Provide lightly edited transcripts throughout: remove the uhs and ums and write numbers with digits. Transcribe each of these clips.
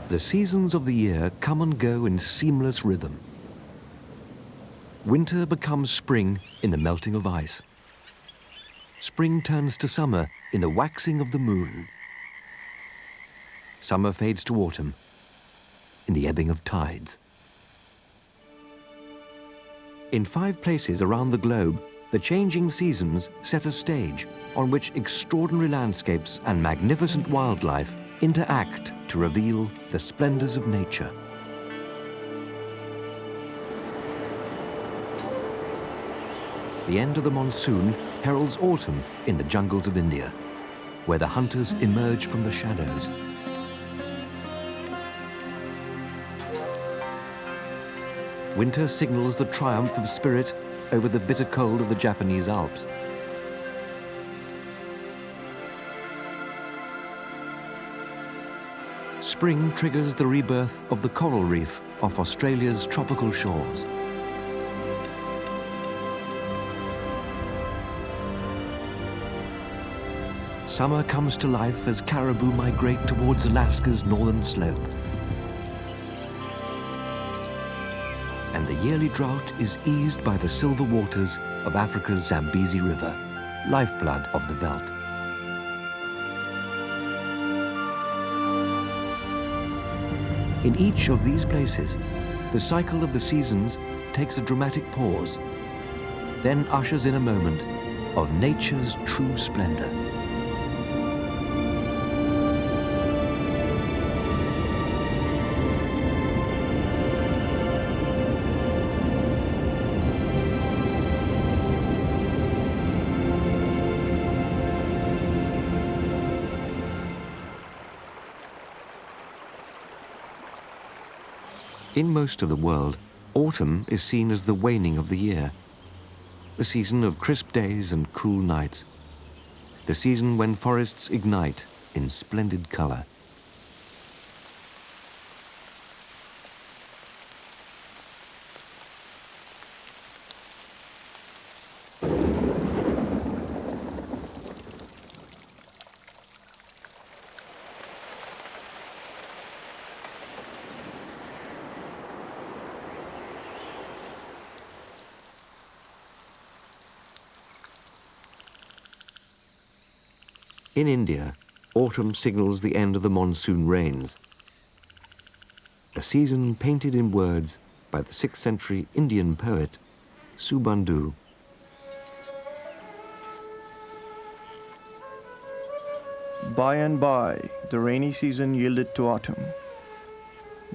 The seasons of the year come and go in seamless rhythm. Winter becomes spring in the melting of ice. Spring turns to summer in the waxing of the moon. Summer fades to autumn in the ebbing of tides. In 5 places around the globe, the changing seasons set a stage on which extraordinary landscapes and magnificent wildlife interact to reveal the splendors of nature. The end of the monsoon heralds autumn in the jungles of India, where the hunters emerge from the shadows. Winter signals the triumph of spirit over the bitter cold of the Japanese Alps. Spring triggers the rebirth of the coral reef off Australia's tropical shores. Summer comes to life as caribou migrate towards Alaska's northern slope. And the yearly drought is eased by the silver waters of Africa's Zambezi River, lifeblood of the veldt. In each of these places, the cycle of the seasons takes a dramatic pause, then ushers in a moment of nature's true splendor. In most of the world, autumn is seen as the waning of the year, the season of crisp days and cool nights, the season when forests ignite in splendid color. In India, autumn signals the end of the monsoon rains, a season painted in words by the 6th century Indian poet Subandhu. By and by, the rainy season yielded to autumn,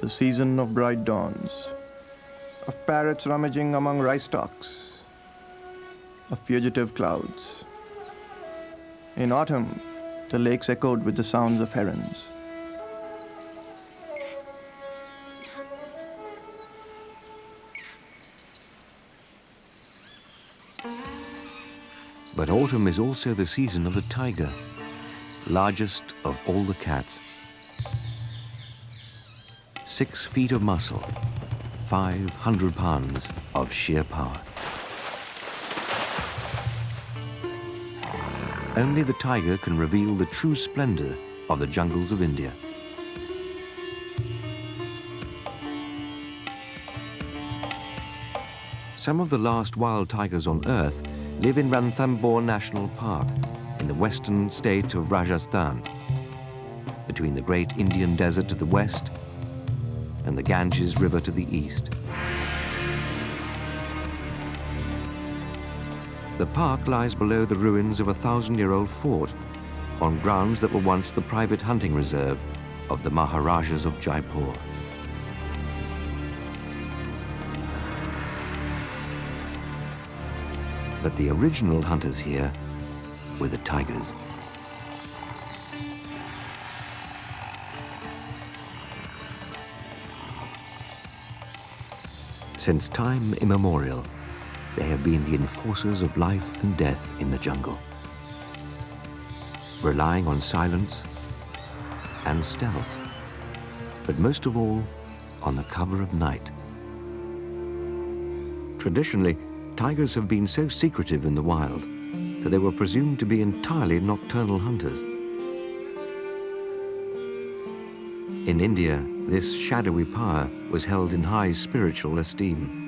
the season of bright dawns, of parrots rummaging among rice stalks, of fugitive clouds. In autumn, the lakes echoed with the sounds of herons. But autumn is also the season of the tiger, largest of all the cats. 6 feet of muscle, 500 pounds of sheer power. Only the tiger can reveal the true splendor of the jungles of India. Some of the last wild tigers on Earth live in Ranthambore National Park in the western state of Rajasthan, between the great Indian desert to the west and the Ganges River to the east. The park lies below the ruins of a 1,000-year-old fort on grounds that were once the private hunting reserve of the Maharajas of Jaipur. But the original hunters here were the tigers. Since time immemorial, they have been the enforcers of life and death in the jungle, relying on silence and stealth, but most of all, on the cover of night. Traditionally, tigers have been so secretive in the wild that they were presumed to be entirely nocturnal hunters. In India, this shadowy power was held in high spiritual esteem.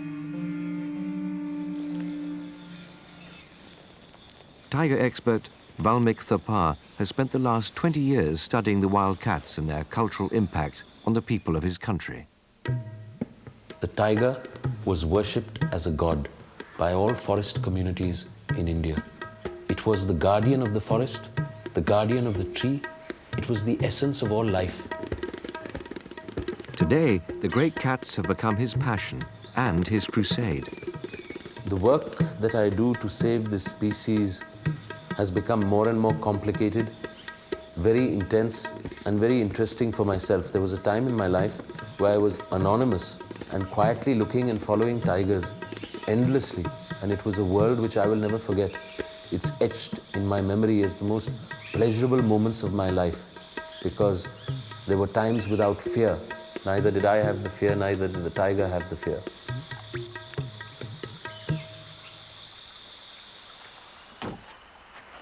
Tiger expert Valmik Thapar has spent the last 20 years studying the wild cats and their cultural impact on the people of his country. The tiger was worshipped as a god by all forest communities in India. It was the guardian of the forest, the guardian of the tree. It was the essence of all life. Today, the great cats have become his passion and his crusade. The work that I do to save this species has become more and more complicated, very intense and very interesting for myself. There was a time in my life where I was anonymous and quietly looking and following tigers endlessly, and it was a world which I will never forget. It's etched in my memory as the most pleasurable moments of my life, because there were times without fear. Neither did I have the fear, neither did the tiger have the fear.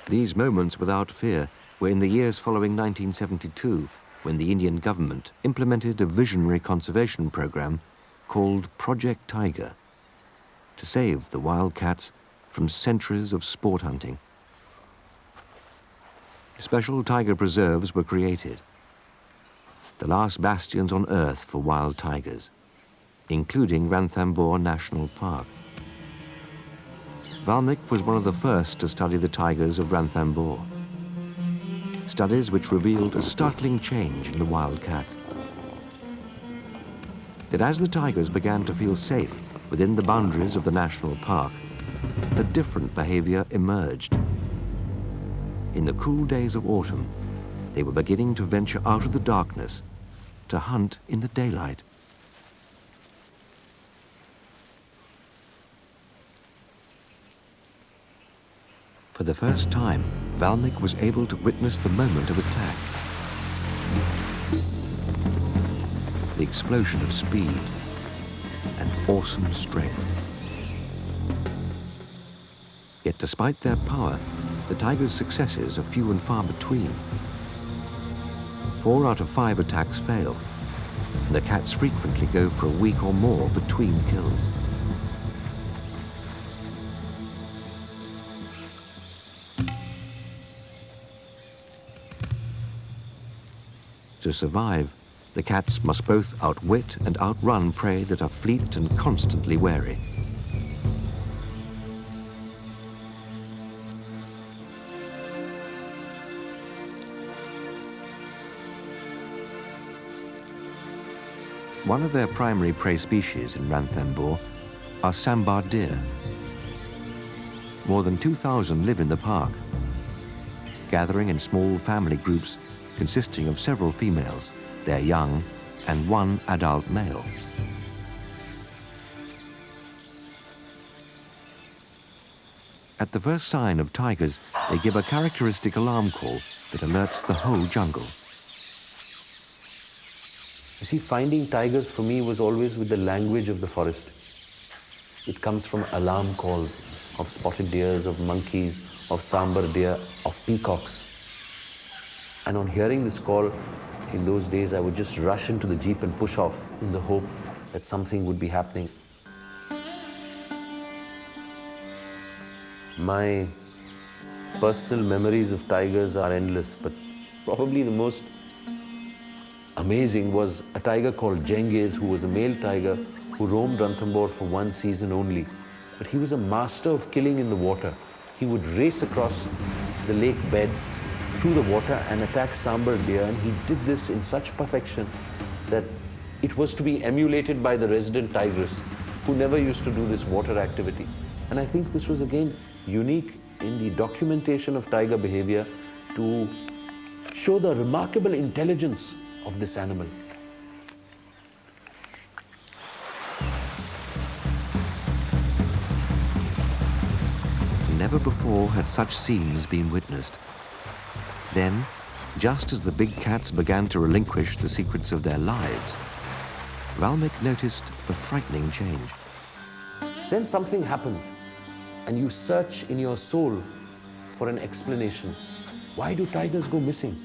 These moments without fear were in the years following 1972, when the Indian government implemented a visionary conservation program called Project Tiger to save the wild cats from centuries of sport hunting. Special tiger preserves were created, the last bastions on Earth for wild tigers, including Ranthambore National Park. Valmik was one of the first to study the tigers of Ranthambore, studies which revealed a startling change in the wild cats. That as the tigers began to feel safe within the boundaries of the national park, a different behavior emerged. In the cool days of autumn, they were beginning to venture out of the darkness to hunt in the daylight. For the first time, Valmik was able to witness the moment of attack. The explosion of speed and awesome strength. Yet despite their power, the tiger's successes are few and far between. 4 out of 5 attacks fail, and the cats frequently go for a week or more between kills. To survive, the cats must both outwit and outrun prey that are fleet and constantly wary. One of their primary prey species in Ranthambore are sambar deer. More than 2,000 live in the park, gathering in small family groups consisting of several females, their young, and 1 adult male. At the first sign of tigers, they give a characteristic alarm call that alerts the whole jungle. You see, finding tigers for me was always with the language of the forest. It comes from alarm calls of spotted deers, of monkeys, of sambar deer, of peacocks. And on hearing this call, in those days, I would just rush into the jeep and push off in the hope that something would be happening. My personal memories of tigers are endless, but probably the most amazing was a tiger called Jengiz, who was a male tiger who roamed Ranthambore for 1 season only. But he was a master of killing in the water. He would race across the lake bed through the water and attack sambar deer, and he did this in such perfection that it was to be emulated by the resident tigress, who never used to do this water activity. And I think this was again unique in the documentation of tiger behavior to show the remarkable intelligence of this animal. Never before had such scenes been witnessed. Then, just as the big cats began to relinquish the secrets of their lives, Valmik noticed a frightening change. Then something happens, and you search in your soul for an explanation. Why do tigers go missing?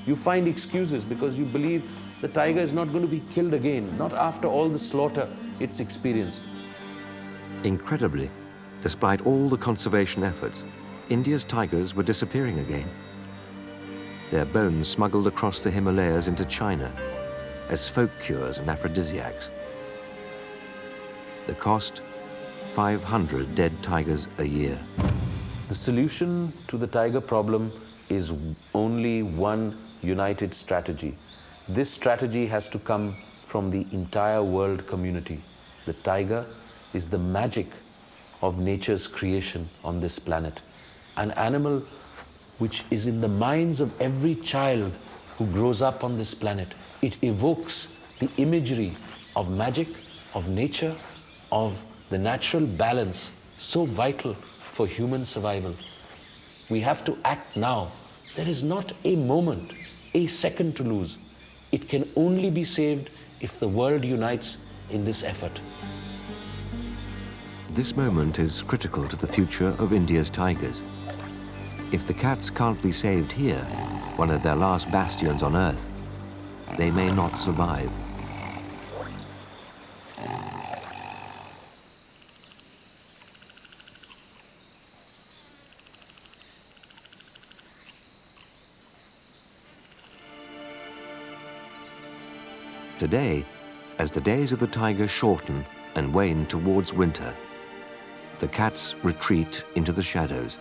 You find excuses because you believe the tiger is not going to be killed again, not after all the slaughter it's experienced. Incredibly, despite all the conservation efforts, India's tigers were disappearing again. Their bones smuggled across the Himalayas into China as folk cures and aphrodisiacs. The cost, 500 dead tigers a year. The solution to the tiger problem is only one united strategy. This strategy has to come from the entire world community. The tiger is the magic of nature's creation on this planet. An animal which is in the minds of every child who grows up on this planet. It evokes the imagery of magic, of nature, of the natural balance, so vital for human survival. We have to act now. There is not a moment, a second to lose. It can only be saved if the world unites in this effort. This moment is critical to the future of India's tigers. If the cats can't be saved here, one of their last bastions on Earth, they may not survive. Today, as the days of the tiger shorten and wane towards winter, the cats retreat into the shadows.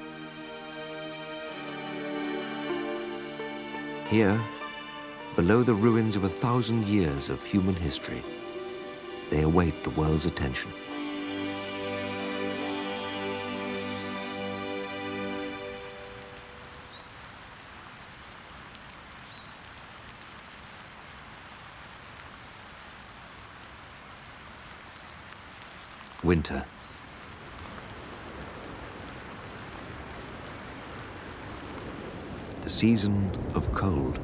Here, below the ruins of 1,000 years of human history, they await the world's attention. Winter. The season of cold.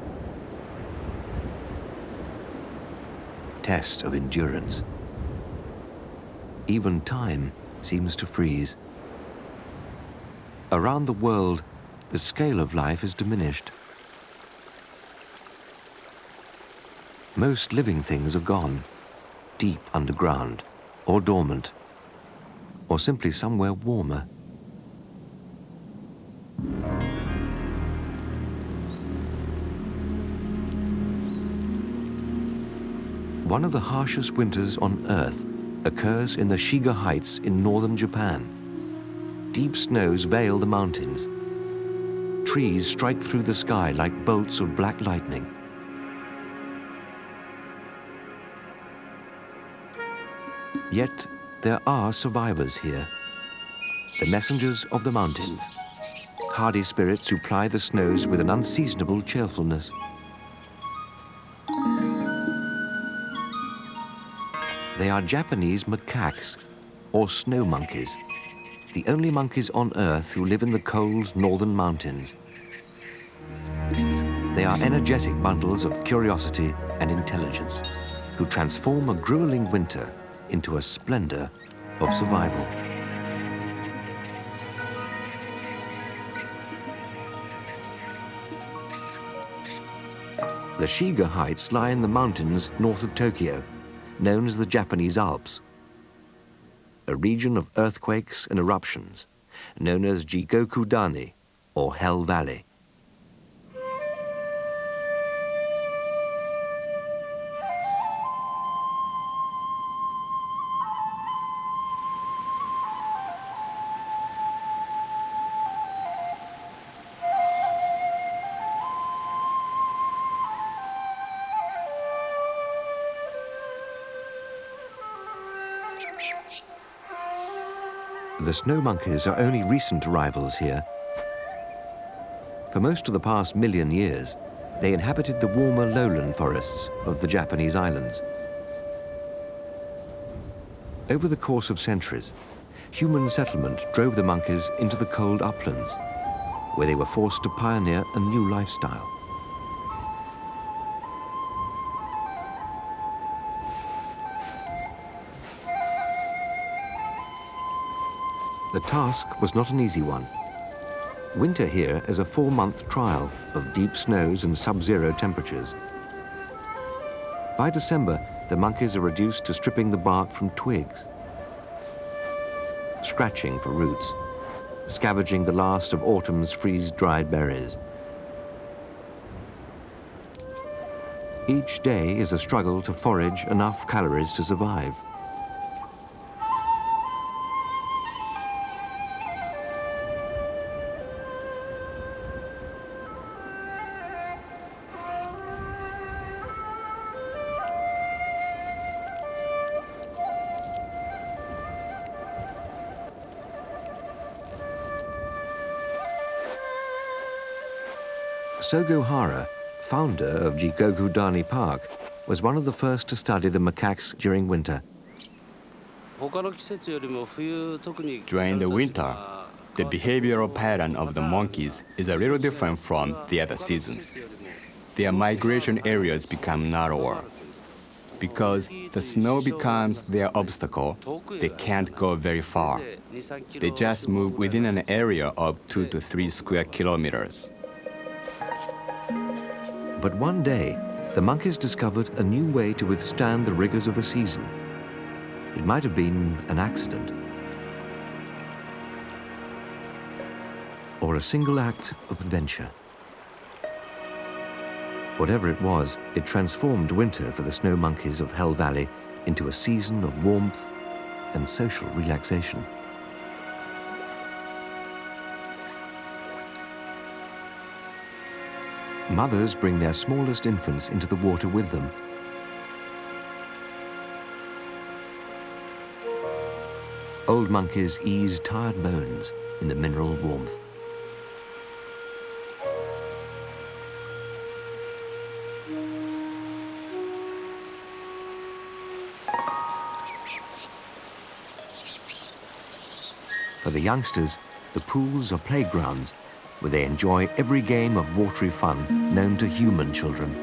Test of endurance. Even time seems to freeze. Around the world, the scale of life is diminished. Most living things are gone, deep underground, or dormant, or simply somewhere warmer. One of the harshest winters on Earth occurs in the Shiga heights in northern Japan. Deep snows veil the mountains. Trees strike through the sky like bolts of black lightning. Yet there are survivors here, the messengers of the mountains, hardy spirits who ply the snows with an unseasonable cheerfulness. They are Japanese macaques, or snow monkeys, the only monkeys on Earth who live in the cold northern mountains. They are energetic bundles of curiosity and intelligence, who transform a grueling winter into a splendor of survival. The Shiga Heights lie in the mountains north of Tokyo, known as the Japanese Alps, a region of earthquakes and eruptions, known as Jigoku-dani, or Hell Valley. The snow monkeys are only recent arrivals here. For most of the past million years, they inhabited the warmer lowland forests of the Japanese islands. Over the course of centuries, human settlement drove the monkeys into the cold uplands, where they were forced to pioneer a new lifestyle. The task was not an easy one. Winter here is a 4-month trial of deep snows and sub-zero temperatures. By December, the monkeys are reduced to stripping the bark from twigs, scratching for roots, scavenging the last of autumn's freeze-dried berries. Each day is a struggle to forage enough calories to survive. Sogohara, founder of Jigogudani Park, was one of the first to study the macaques during winter. During the winter, the behavioral pattern of the monkeys is a little different from the other seasons. Their migration areas become narrower. Because the snow becomes their obstacle, they can't go very far. They just move within an area of 2 to 3 square kilometers. But one day, the monkeys discovered a new way to withstand the rigors of the season. It might have been an accident, or a single act of adventure. Whatever it was, it transformed winter for the snow monkeys of Hell Valley into a season of warmth and social relaxation. Mothers bring their smallest infants into the water with them. Old monkeys ease tired bones in the mineral warmth. For the youngsters, the pools are playgrounds where they enjoy every game of watery fun known to human children.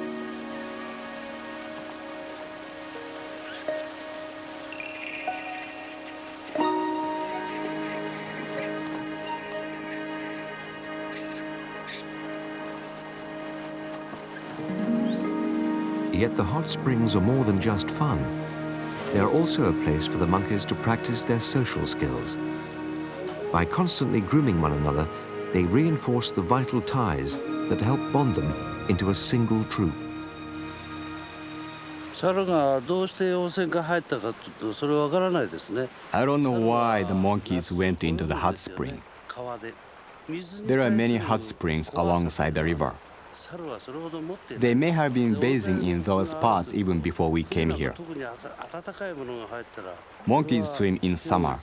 Yet the hot springs are more than just fun. They are also a place for the monkeys to practice their social skills. By constantly grooming one another, they reinforce the vital ties that help bond them into a single troop. I don't know why the monkeys went into the hot spring. There are many hot springs alongside the river. They may have been bathing in those spots even before we came here. Monkeys swim in summer.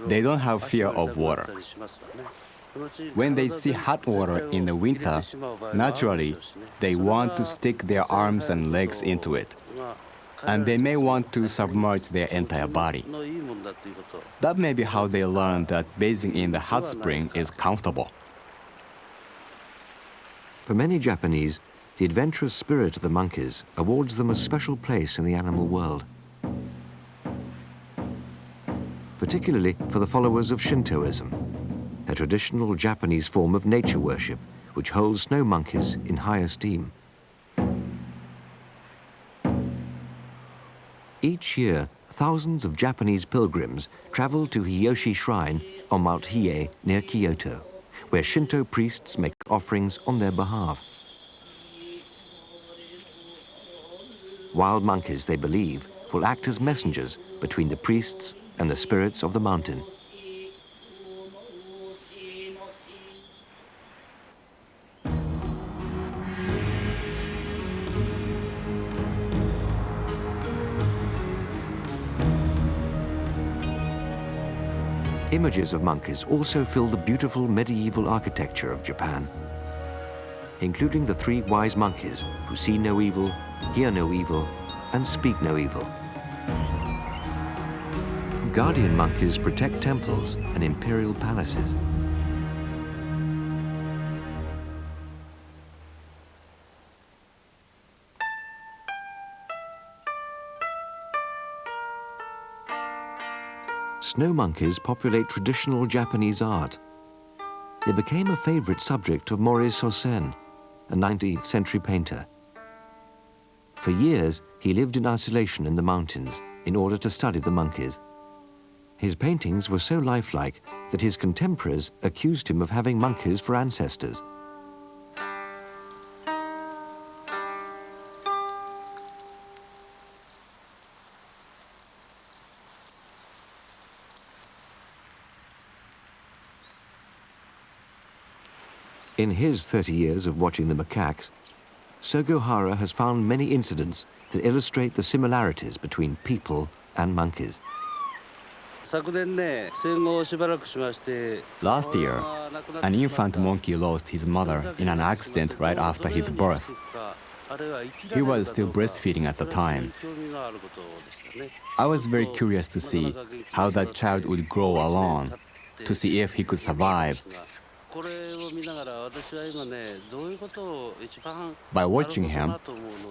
They don't have fear of water. When they see hot water in the winter, naturally, they want to stick their arms and legs into it. And they may want to submerge their entire body. That may be how they learn that bathing in the hot spring is comfortable. For many Japanese, the adventurous spirit of the monkeys awards them a special place in the animal world. Particularly for the followers of Shintoism, a traditional Japanese form of nature worship which holds snow monkeys in high esteem. Each year, thousands of Japanese pilgrims travel to Hiyoshi Shrine on Mount Hiei near Kyoto, where Shinto priests make offerings on their behalf. Wild monkeys, they believe, will act as messengers between the priests and the spirits of the mountain. Images of monkeys also fill the beautiful medieval architecture of Japan, including the 3 wise monkeys who see no evil, hear no evil, and speak no evil. Guardian monkeys protect temples and imperial palaces. Snow monkeys populate traditional Japanese art. They became a favorite subject of Maurice Hausen, a 19th century painter. For years, he lived in isolation in the mountains in order to study the monkeys. His paintings were so lifelike that his contemporaries accused him of having monkeys for ancestors. In his 30 years of watching the macaques, Sugihara has found many incidents that illustrate the similarities between people and monkeys. Last year, an infant monkey lost his mother in an accident right after his birth. He was still breastfeeding at the time. I was very curious to see how that child would grow alone, to see if he could survive. By watching him,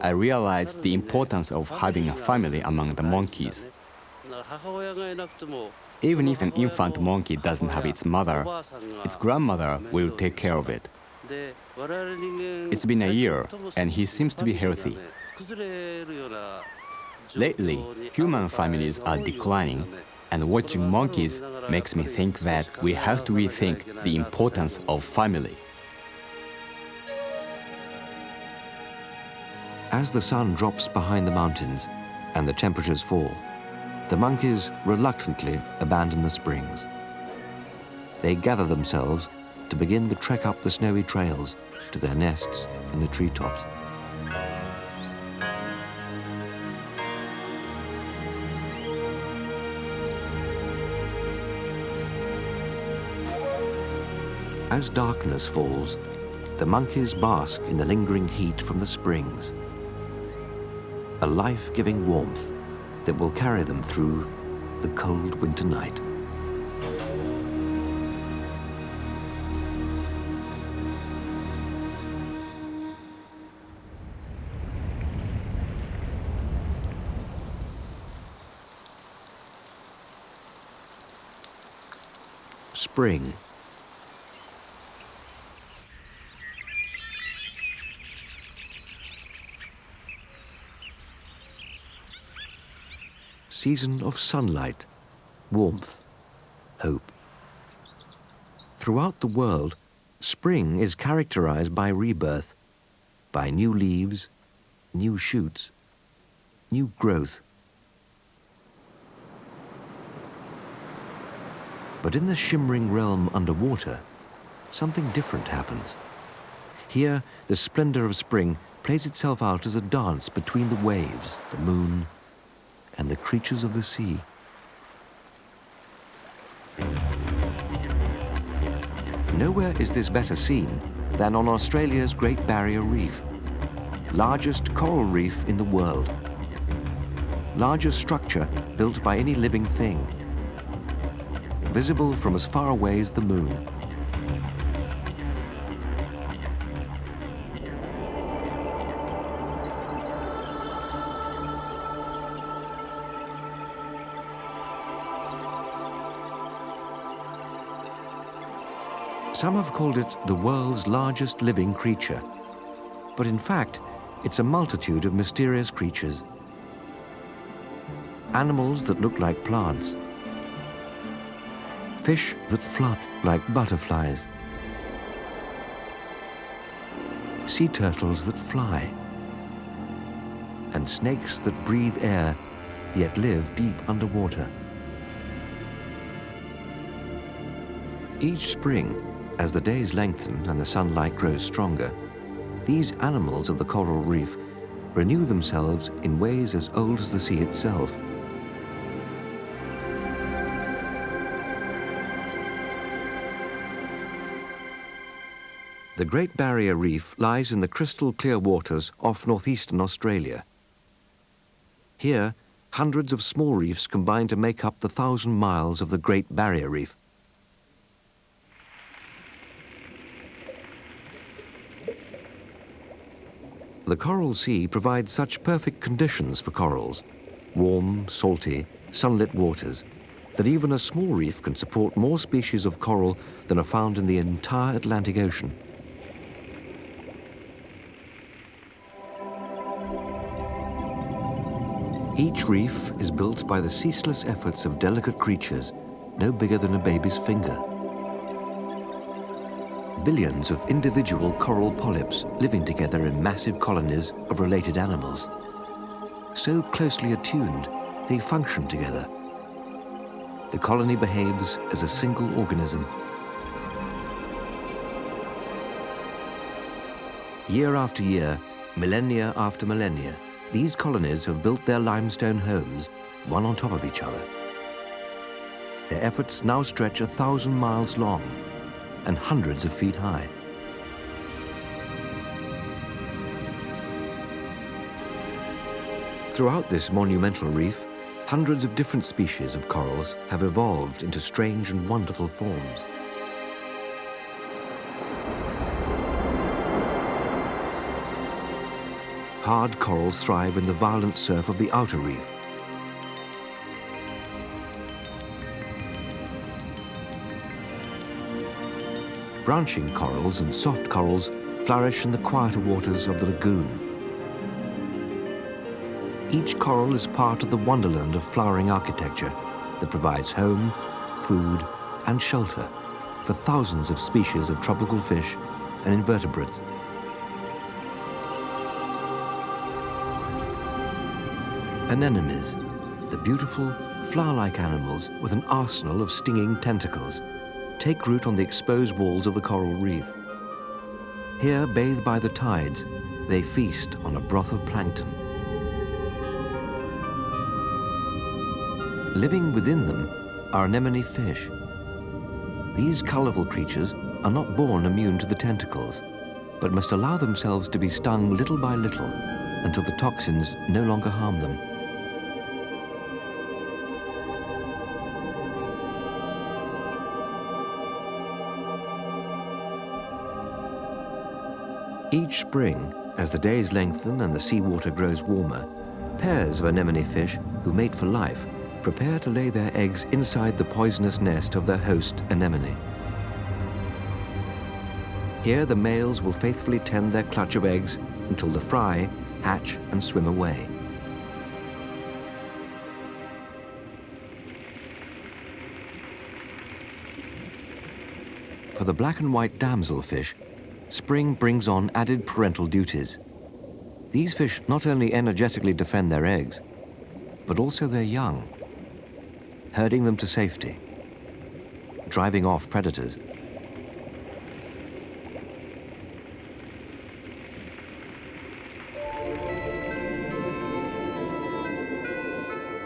I realized the importance of having a family among the monkeys. Even if an infant monkey doesn't have its mother, its grandmother will take care of it. It's been a year, and he seems to be healthy. Lately, human families are declining, and watching monkeys makes me think that we have to rethink the importance of family. As the sun drops behind the mountains and the temperatures fall, the monkeys reluctantly abandon the springs. They gather themselves to begin the trek up the snowy trails to their nests in the treetops. As darkness falls, the monkeys bask in the lingering heat from the springs, a life-giving warmth that will carry them through the cold winter night. Spring. Season of sunlight, warmth, hope. Throughout the world, spring is characterized by rebirth, by new leaves, new shoots, new growth. But in the shimmering realm underwater, something different happens. Here, the splendor of spring plays itself out as a dance between the waves, the moon, and the creatures of the sea. Nowhere is this better seen than on Australia's Great Barrier Reef, largest coral reef in the world, largest structure built by any living thing, visible from as far away as the moon. Some have called it the world's largest living creature, but in fact, it's a multitude of mysterious creatures. Animals that look like plants, fish that flutter like butterflies, sea turtles that fly, and snakes that breathe air yet live deep underwater. Each spring, as the days lengthen and the sunlight grows stronger, these animals of the coral reef renew themselves in ways as old as the sea itself. The Great Barrier Reef lies in the crystal clear waters off northeastern Australia. Here, hundreds of small reefs combine to make up the 1,000 miles of the Great Barrier Reef. The Coral Sea provides such perfect conditions for corals, warm, salty, sunlit waters, that even a small reef can support more species of coral than are found in the entire Atlantic Ocean. Each reef is built by the ceaseless efforts of delicate creatures no bigger than a baby's finger. Billions of individual coral polyps living together in massive colonies of related animals. So closely attuned, they function together. The colony behaves as a single organism. Year after year, millennia after millennia, these colonies have built their limestone homes, one on top of each other. Their efforts now stretch 1,000 miles long and hundreds of feet high. Throughout this monumental reef, hundreds of different species of corals have evolved into strange and wonderful forms. Hard corals thrive in the violent surf of the outer reef. Branching corals and soft corals flourish in the quieter waters of the lagoon. Each coral is part of the wonderland of flowering architecture that provides home, food, and shelter for thousands of species of tropical fish and invertebrates. Anemones, the beautiful, flower-like animals with an arsenal of stinging tentacles, take root on the exposed walls of the coral reef. Here, bathed by the tides, they feast on a broth of plankton. Living within them are anemone fish. These colorful creatures are not born immune to the tentacles, but must allow themselves to be stung little by little until the toxins no longer harm them. Each spring, as the days lengthen and the seawater grows warmer, pairs of anemone fish who mate for life prepare to lay their eggs inside the poisonous nest of their host anemone. Here the males will faithfully tend their clutch of eggs until the fry hatch and swim away. For the black and white damselfish, spring brings on added parental duties. These fish not only energetically defend their eggs, but also their young, herding them to safety, driving off predators.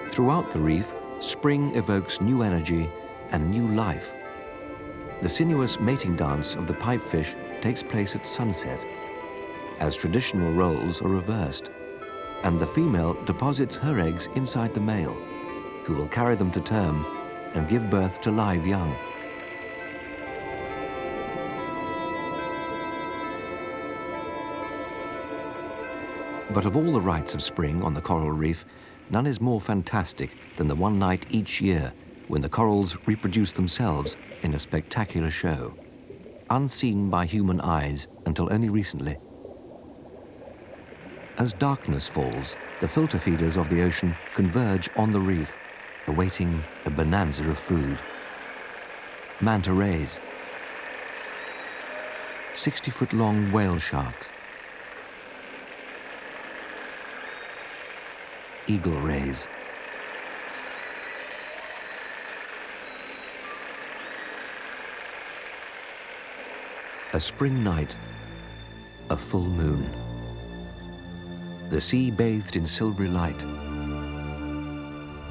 Throughout the reef, spring evokes new energy and new life. The sinuous mating dance of the pipefish takes place at sunset, as traditional roles are reversed, and the female deposits her eggs inside the male, who will carry them to term and give birth to live young. But of all the rites of spring on the coral reef, none is more fantastic than the one night each year when the corals reproduce themselves in a spectacular show, unseen by human eyes until only recently. As darkness falls, the filter feeders of the ocean converge on the reef, awaiting a bonanza of food. Manta rays, 60-foot-long whale sharks, eagle rays, a spring night, a full moon. The sea bathed in silvery light.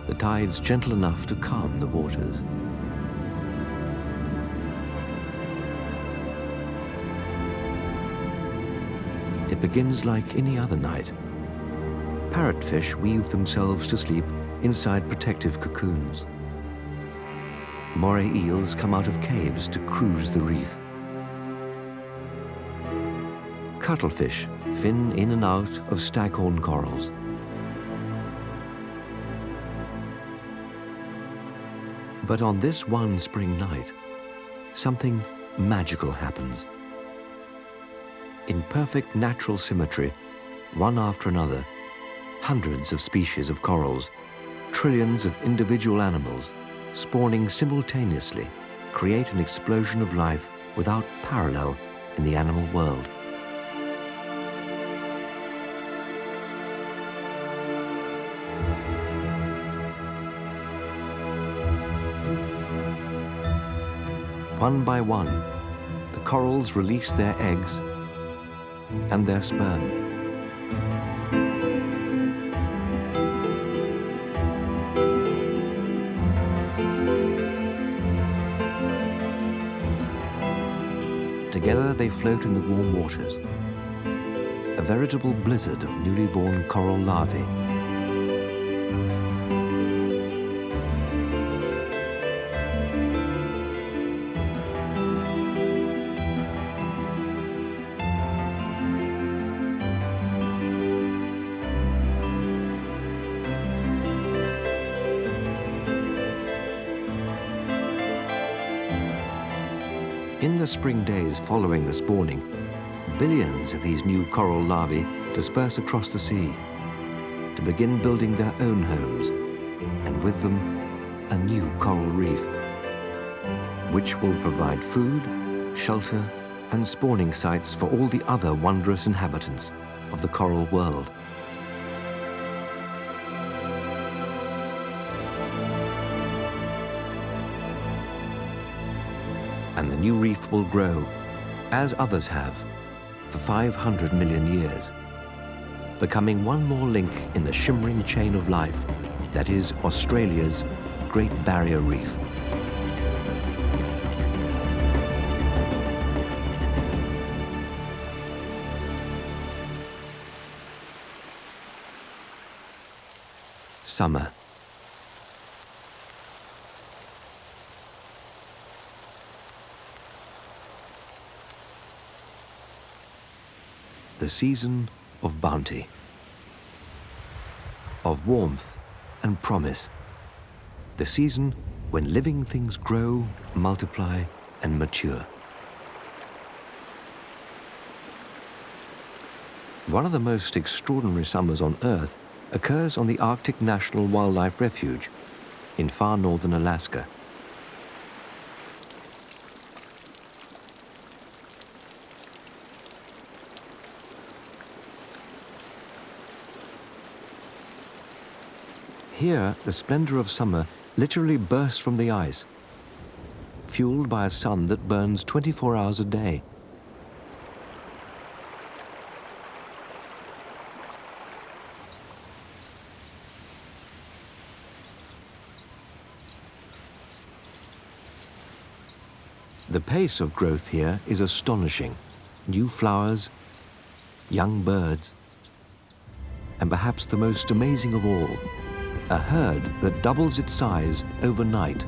The tides gentle enough to calm the waters. It begins like any other night. Parrotfish weave themselves to sleep inside protective cocoons. Moray eels come out of caves to cruise the reef. Cuttlefish fin in and out of staghorn corals. But on this one spring night, something magical happens. In perfect natural symmetry, one after another, Hundreds of species of corals, trillions of individual animals, spawning simultaneously, create an explosion of life without parallel in the animal world. One by one, the corals release their eggs and their sperm. Together they float in the warm waters, a veritable blizzard of newly born coral larvae. In the spring days following the spawning, billions of these new coral larvae disperse across the sea to begin building their own homes, and with them, a new coral reef, which will provide food, shelter, and spawning sites for all the other wondrous inhabitants of the coral world. And the new reef will grow, as others have, for 500 million years, becoming one more link in the shimmering chain of life that is Australia's Great Barrier Reef. Summer. The season of bounty, of warmth and promise, the season when living things grow, multiply, and mature. One of the most extraordinary summers on Earth occurs on the Arctic National Wildlife Refuge in far northern Alaska. Here, the splendor of summer literally bursts from the ice, fueled by a sun that burns 24 hours a day. The pace of growth here is astonishing. New flowers, young birds, and perhaps the most amazing of all, a herd that doubles its size overnight,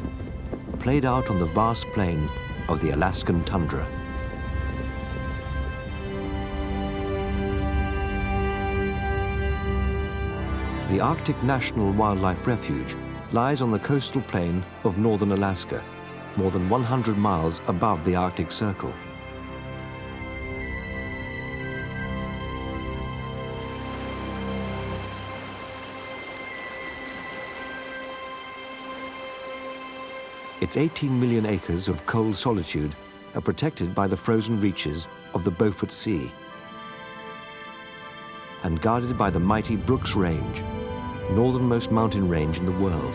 played out on the vast plain of the Alaskan tundra. The Arctic National Wildlife Refuge lies on the coastal plain of northern Alaska, more than 100 miles above the Arctic Circle. Its 18 million acres of cold solitude are protected by the frozen reaches of the Beaufort Sea and guarded by the mighty Brooks Range, northernmost mountain range in the world.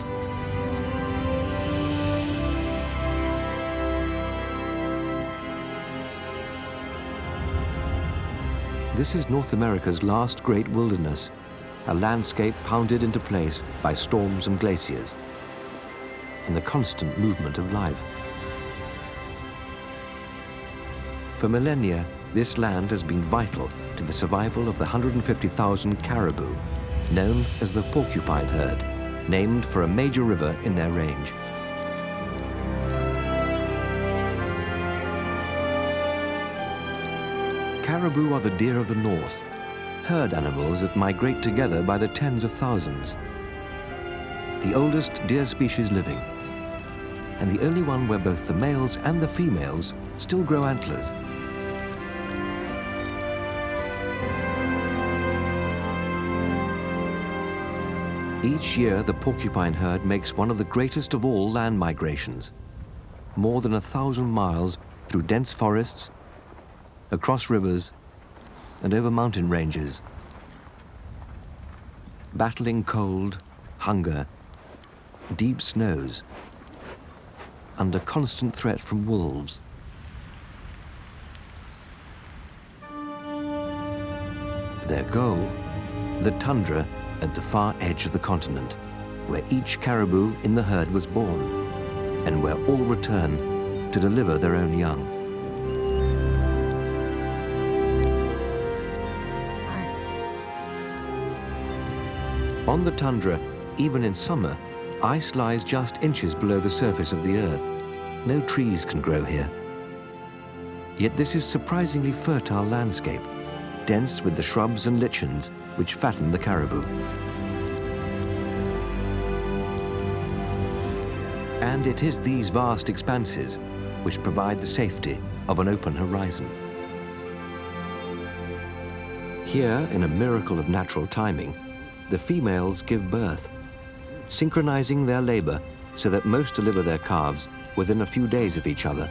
This is North America's last great wilderness, a landscape pounded into place by storms and glaciers, and the constant movement of life. For millennia, this land has been vital to the survival of the 150,000 caribou, known as the porcupine herd, named for a major river in their range. Caribou are the deer of the north, herd animals that migrate together by the tens of thousands. The oldest deer species living, and the only one where both the males and the females still grow antlers. Each year, the porcupine herd makes one of the greatest of all land migrations. More than 1,000 miles through dense forests, across rivers, and over mountain ranges. Battling cold, hunger, deep snows, under constant threat from wolves. Their goal, the tundra at the far edge of the continent, where each caribou in the herd was born, and where all return to deliver their own young. On the tundra, even in summer, ice lies just inches below the surface of the earth. No trees can grow here. Yet this is surprisingly fertile landscape, dense with the shrubs and lichens which fatten the caribou. And it is these vast expanses which provide the safety of an open horizon. Here, in a miracle of natural timing, the females give birth, synchronizing their labor so that most deliver their calves within a few days of each other.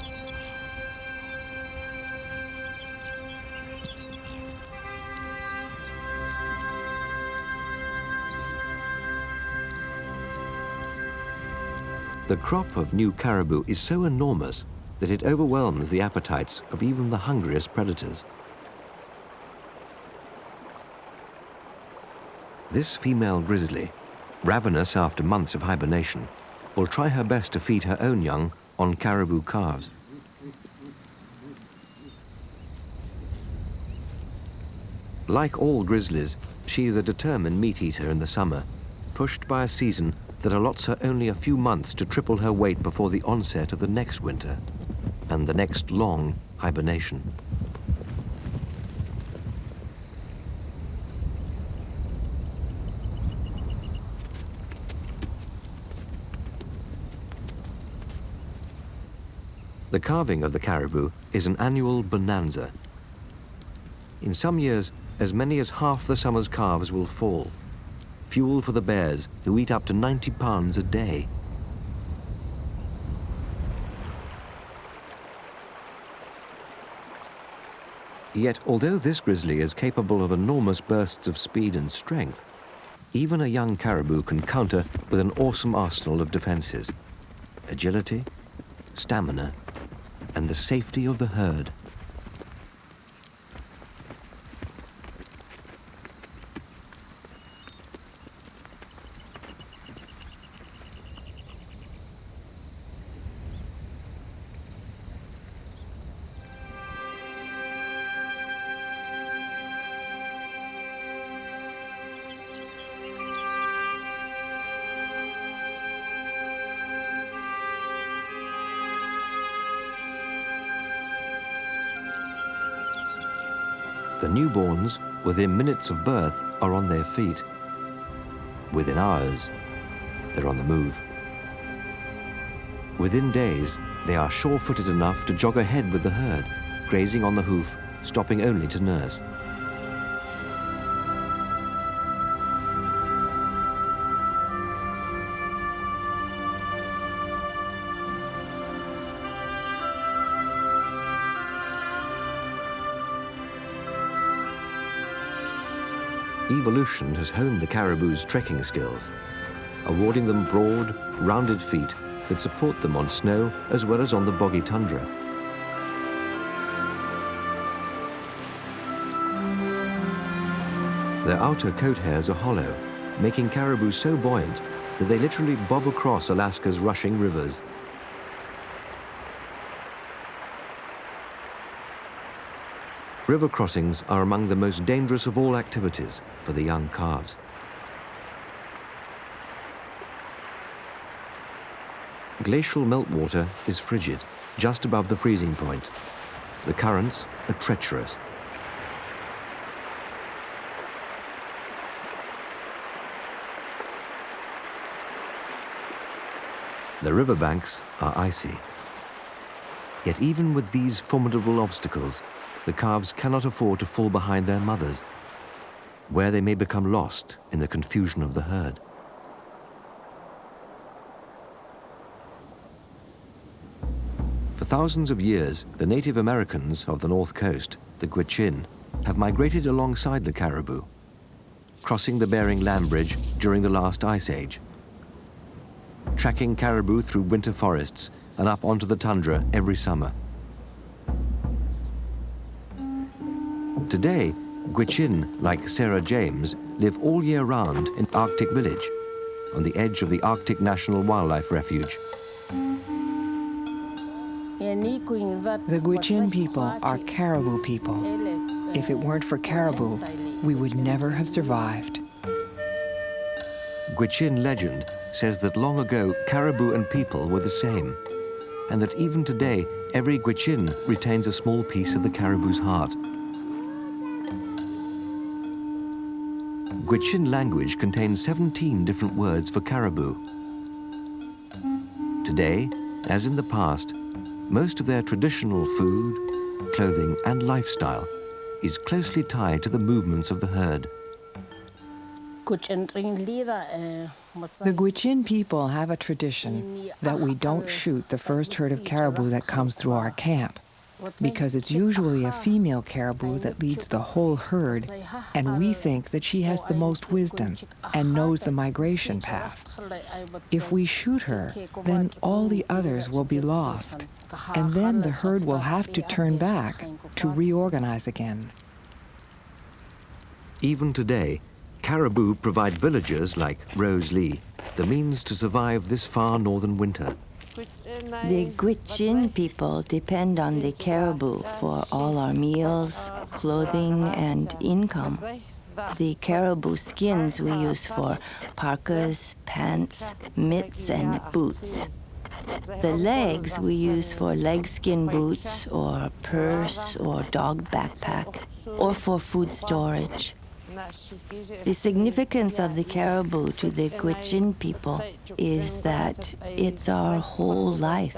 The crop of new caribou is so enormous that it overwhelms the appetites of even the hungriest predators. This female grizzly, ravenous after months of hibernation, will try her best to feed her own young on caribou calves. Like all grizzlies, she is a determined meat eater in the summer, pushed by a season that allots her only a few months to triple her weight before the onset of the next winter and the next long hibernation. The carving of the caribou is an annual bonanza. In some years, as many as half the summer's calves will fall, fuel for the bears who eat up to 90 pounds a day. Yet, although this grizzly is capable of enormous bursts of speed and strength, even a young caribou can counter with an awesome arsenal of defenses: agility, stamina, and the safety of the herd. The newborns, within minutes of birth, are on their feet. Within hours, they're on the move. Within days, they are sure-footed enough to jog ahead with the herd, grazing on the hoof, stopping only to nurse. Evolution has honed the caribou's trekking skills, awarding them broad, rounded feet that support them on snow as well as on the boggy tundra. Their outer coat hairs are hollow, making caribou so buoyant that they literally bob across Alaska's rushing rivers. River crossings are among the most dangerous of all activities for the young calves. Glacial meltwater is frigid, just above the freezing point. The currents are treacherous. The riverbanks are icy. Yet even with these formidable obstacles, the calves cannot afford to fall behind their mothers, where they may become lost in the confusion of the herd. thousands of years, the Native Americans of the north coast, the Gwich'in, have migrated alongside the caribou, crossing the Bering Land Bridge during the last ice age, tracking caribou through winter forests and up onto the tundra every summer. Today, Gwich'in, like Sarah James, live all year round in Arctic Village, on the edge of the Arctic National Wildlife Refuge. The Gwich'in people are caribou people. If it weren't for caribou, we would never have survived. Gwich'in legend says that long ago caribou and people were the same, and that even today every Gwich'in retains a small piece of the caribou's heart. Gwich'in language contains 17 different words for caribou. Today, as in the past, most of their traditional food, clothing and lifestyle is closely tied to the movements of the herd. The Gwich'in people have a tradition that we don't shoot the first herd of caribou that comes through our camp, because it's usually a female caribou that leads the whole herd, and we think that she has the most wisdom and knows the migration path. If we shoot her, then all the others will be lost, and then the herd will have to turn back to reorganize again. Even today, caribou provide villagers like Rose Lee the means to survive this far northern winter. The Gwich'in people depend on the caribou for all our meals, clothing, and income. The caribou skins we use for parkas, pants, mitts, and boots. The legs we use for leg skin boots or purse or dog backpack or for food storage. The significance of the caribou to the Gwich'in people is that it's our whole life.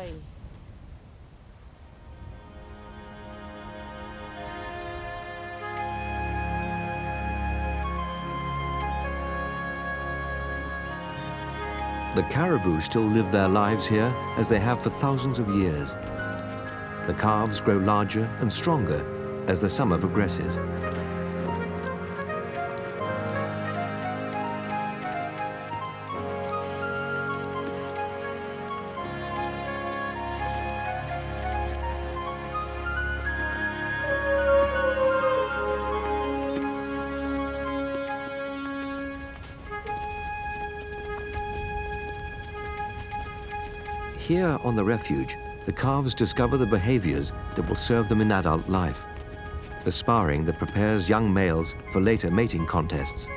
The caribou still live their lives here as they have for thousands of years. The calves grow larger and stronger as the summer progresses. Here on the refuge, the calves discover the behaviors that will serve them in adult life, the sparring that prepares young males for later mating contests.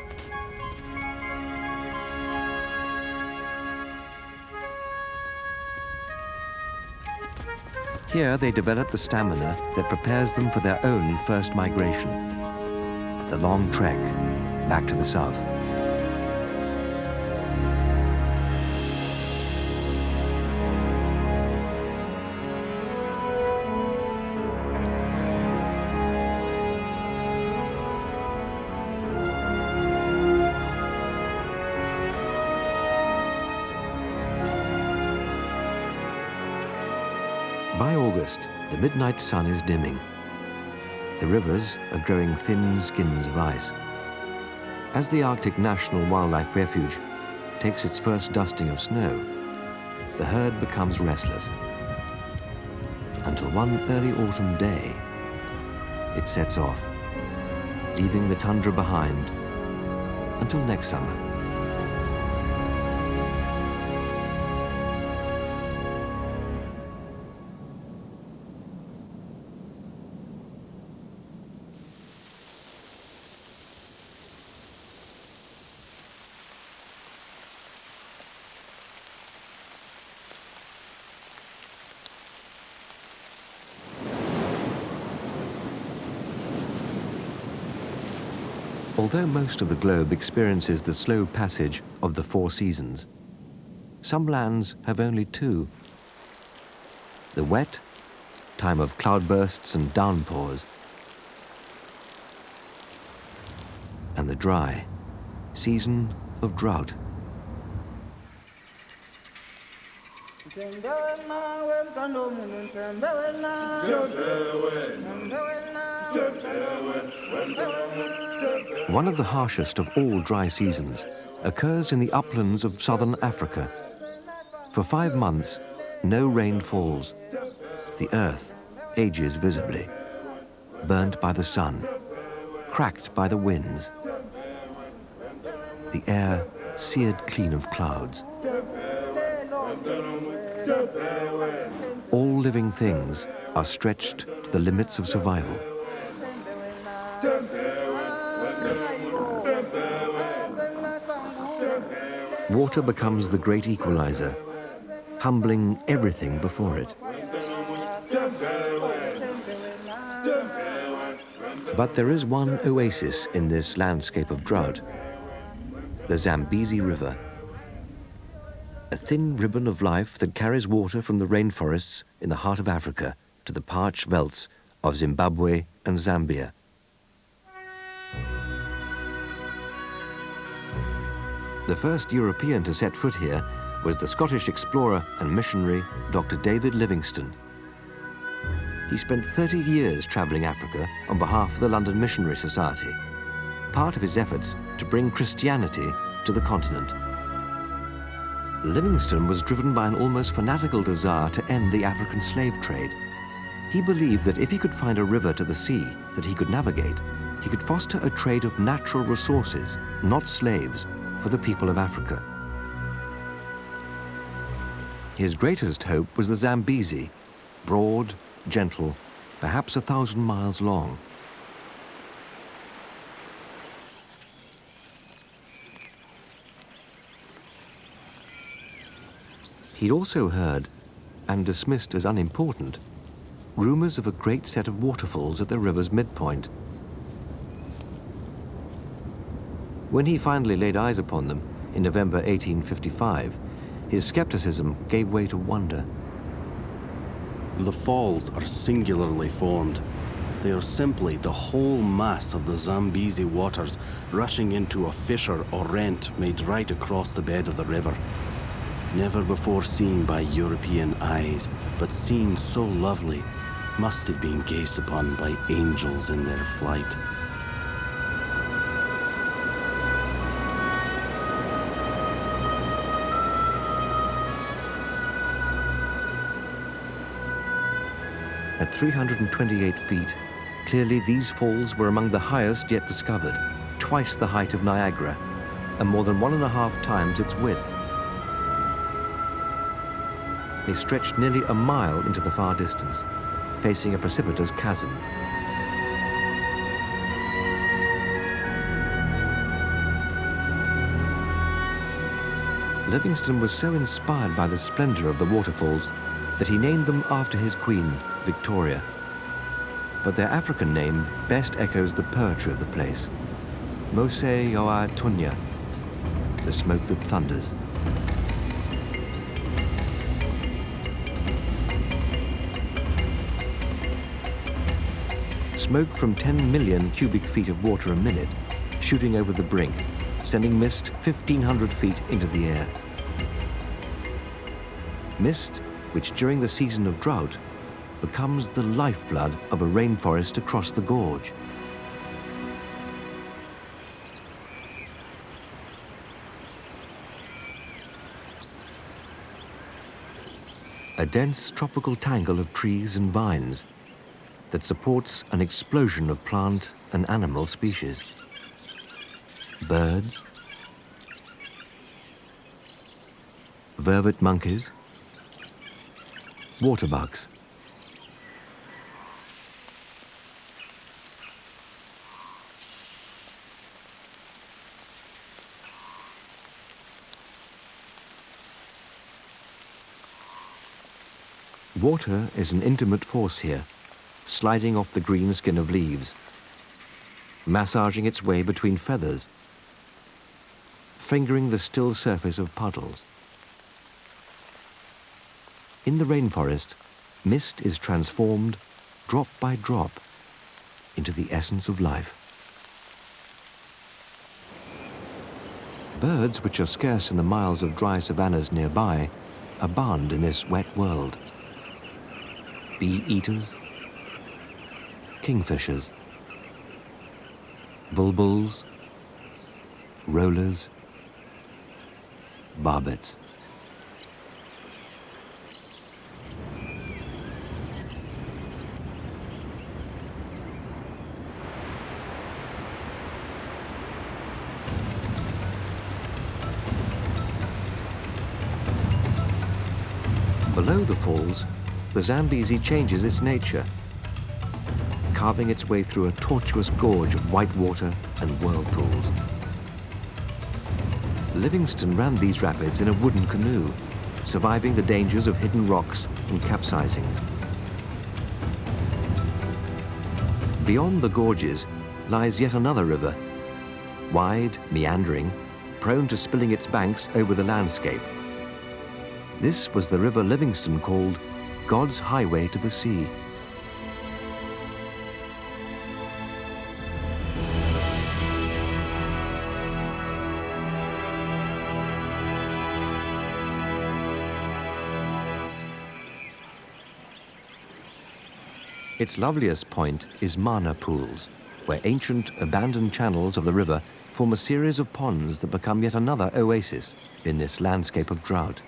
Here they develop the stamina that prepares them for their own first migration, the long trek back to the south. By August, the midnight sun is dimming. The rivers are growing thin skins of ice. As the Arctic National Wildlife Refuge takes its first dusting of snow, the herd becomes restless. Until one early autumn day, it sets off, leaving the tundra behind until next summer. Although most of the globe experiences the slow passage of the 4 seasons, some lands have only 2. The wet, time of cloudbursts and downpours, and the dry, season of drought. One of the harshest of all dry seasons occurs in the uplands of southern Africa. For 5 months, no rain falls. The earth ages visibly, burnt by the sun, cracked by the winds. The air seared clean of clouds. All living things are stretched to the limits of survival. Water becomes the great equalizer, humbling everything before it. But there is one oasis in this landscape of drought, the Zambezi River. A thin ribbon of life that carries water from the rainforests in the heart of Africa to the parched veldts of Zimbabwe and Zambia. The first European to set foot here was the Scottish explorer and missionary Dr. David Livingstone. He spent 30 years traveling Africa on behalf of the London Missionary Society, part of his efforts to bring Christianity to the continent. Livingstone was driven by an almost fanatical desire to end the African slave trade. He believed that if he could find a river to the sea that he could navigate, he could foster a trade of natural resources, not slaves, for the people of Africa. His greatest hope was the Zambezi, broad, gentle, perhaps 1,000 miles long. He'd also heard, and dismissed as unimportant, rumors of a great set of waterfalls at the river's midpoint. When he finally laid eyes upon them in November 1855, his skepticism gave way to wonder. The falls are singularly formed. They are simply the whole mass of the Zambezi waters rushing into a fissure or rent made right across the bed of the river. Never before seen by European eyes, but seen so lovely, must have been gazed upon by angels in their flight. At 328 feet, clearly these falls were among the highest yet discovered, twice the height of Niagara, and more than 1.5 times its width. They stretched nearly a mile into the far distance, facing a precipitous chasm. Livingstone was so inspired by the splendor of the waterfalls that he named them after his queen, Victoria. But their African name best echoes the poetry of the place. Mose Yoa Tunya, the smoke that thunders. Smoke from 10 million cubic feet of water a minute, shooting over the brink, sending mist 1,500 feet into the air. Mist which during the season of drought becomes the lifeblood of a rainforest across the gorge. A dense tropical tangle of trees and vines that supports an explosion of plant and animal species. Birds, vervet monkeys, water bugs. Water is an intimate force here, sliding off the green skin of leaves, massaging its way between feathers, fingering the still surface of puddles. In the rainforest, mist is transformed, drop by drop, into the essence of life. Birds, which are scarce in the miles of dry savannas nearby, abound in this wet world. Bee-eaters, kingfishers, bulbuls, rollers, barbets. Below the falls, the Zambezi changes its nature, carving its way through a tortuous gorge of white water and whirlpools. Livingston ran these rapids in a wooden canoe, surviving the dangers of hidden rocks and capsizing. Beyond the gorges lies yet another river, wide, meandering, prone to spilling its banks over the landscape. This was the river Livingston called God's Highway to the Sea. Its loveliest point is Mana Pools, where ancient, abandoned channels of the river form a series of ponds that become yet another oasis in this landscape of drought.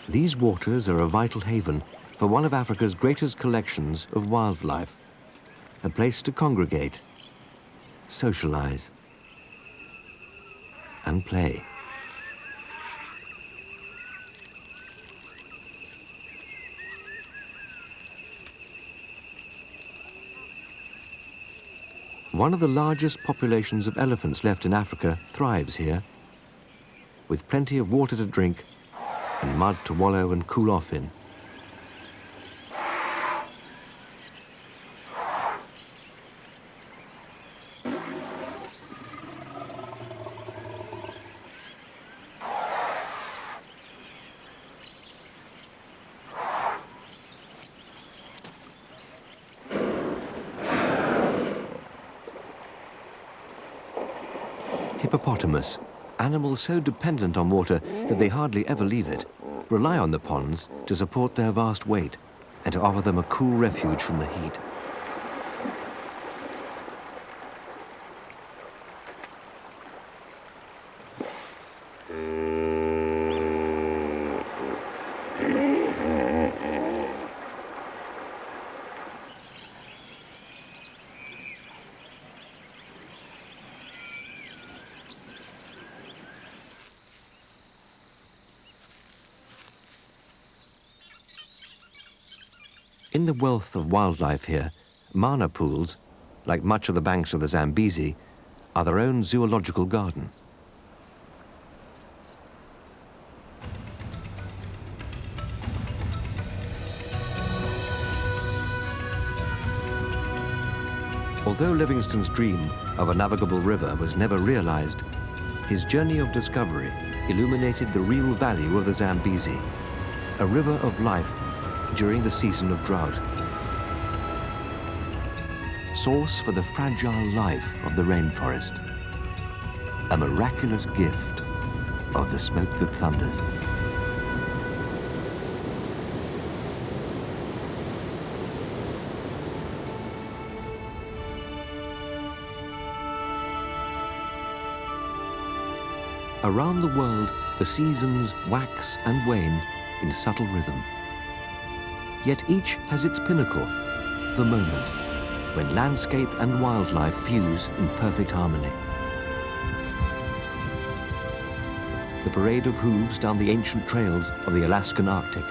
These waters are a vital haven for one of Africa's greatest collections of wildlife, a place to congregate, socialize, and play. One of the largest populations of elephants left in Africa thrives here, with plenty of water to drink and mud to wallow and cool off in. Hippopotamus, animals so dependent on water that they hardly ever leave it, rely on the ponds to support their vast weight and to offer them a cool refuge from the heat. In the wealth of wildlife here, Mana Pools, like much of the banks of the Zambezi, are their own zoological garden. Although Livingstone's dream of a navigable river was never realized, his journey of discovery illuminated the real value of the Zambezi, a river of life during the season of drought. Source for the fragile life of the rainforest. A miraculous gift of the smoke that thunders. Around the world, the seasons wax and wane in subtle rhythm. Yet each has its pinnacle, the moment, when landscape and wildlife fuse in perfect harmony. The parade of hooves down the ancient trails of the Alaskan Arctic.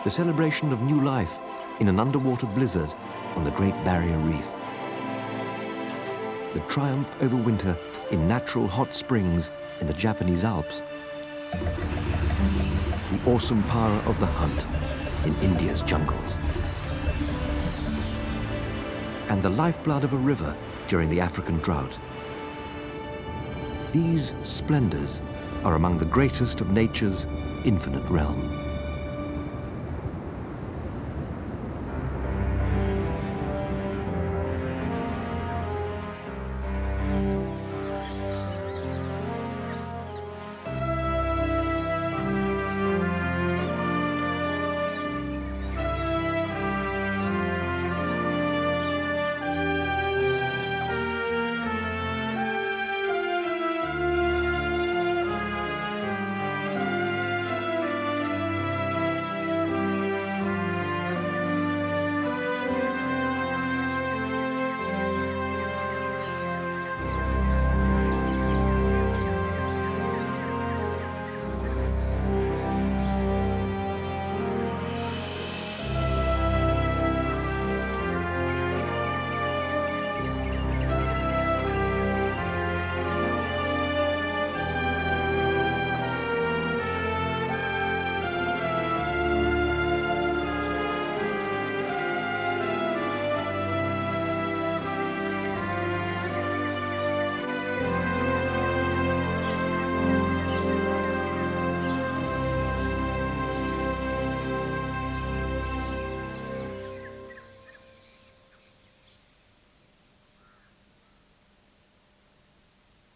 The celebration of new life in an underwater blizzard on the Great Barrier Reef. The triumph over winter in natural hot springs in the Japanese Alps. The awesome power of the hunt in India's jungles. And the lifeblood of a river during the African drought. These splendors are among the greatest of nature's infinite realm.